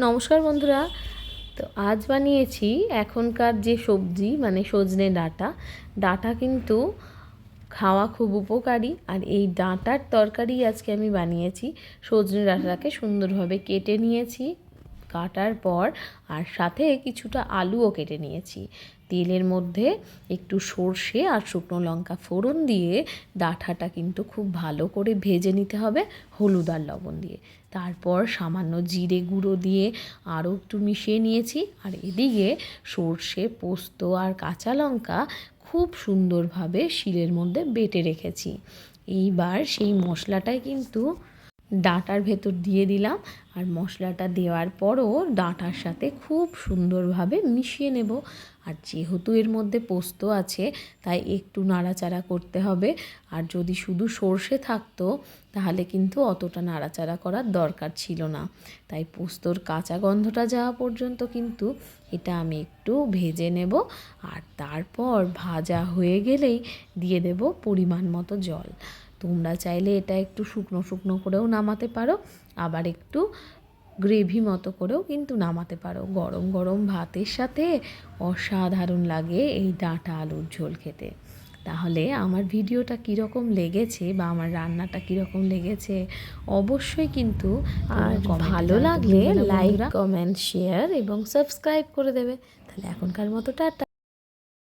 নমস্কার বন্ধুরা। তো আজ বানিয়েছি এখনকার যে সবজি মানে সজনে ডাঁটা কিন্তু খাওয়া খুব উপকারী। আর এই ডাঁটার তরকারি আজকে আমি বানিয়েছি। সজনে ডাঁটাটাকে সুন্দরভাবে কেটে নিয়েছি, কাটার পর আর সাথে কিছুটা আলুও কেটে নিয়েছি। তেলের মধ্যে একটু সর্ষে আর শুকনো লঙ্কা ফোড়ন দিয়ে ডাঁটাটা কিন্তু খুব ভালো করে ভেজে নিতে হবে হলুদ আর লবণ দিয়ে। তারপর সামান্য জিরে গুঁড়ো দিয়ে আরও একটু মিশিয়ে নিয়েছি। আর এদিকে সর্ষে, পোস্ত আর কাঁচা লঙ্কা খুব সুন্দরভাবে শিলের মধ্যে বেটে রেখেছি। এইবার সেই মশলাটাই কিন্তু ডাঁটার ভেতর দিয়ে দিলাম। আর মশলাটা দেওয়ার পরও ডাঁটার সাথে খুব সুন্দরভাবে মিশিয়ে নেব। আর যেহেতু এর মধ্যে পোস্ত আছে তাই একটু নাড়াচাড়া করতে হবে। আর যদি শুধু সর্ষে থাকতো তাহলে কিন্তু অতটা নাড়াচাড়া করার দরকার ছিল না। তাই পোস্তর কাঁচা গন্ধটা যাওয়া পর্যন্ত কিন্তু এটা আমি একটু ভেজে নেব। আর তারপর ভাজা হয়ে গেলেই দিয়ে দেব পরিমাণ মতো জল। তোমরা চাইলে এটা একটু শুকনো শুকনো করেও নামাতে পারো, আবার একটু গ্রেভি মতো করেও কিন্তু নামাতে পারো। গরম গরম ভাতের সাথে অসাধারণ লাগে এই ডাঁটা আলুর ঝোল খেতে। তাহলে আমার ভিডিওটা কীরকম লেগেছে বা আমার রান্নাটা কীরকম লেগেছে অবশ্যই কিন্তু আর ভালো লাগলে লাইক, কমেন্ট, শেয়ার এবং সাবস্ক্রাইব করে দেবে। তাহলে এখনকার মতো টাটা।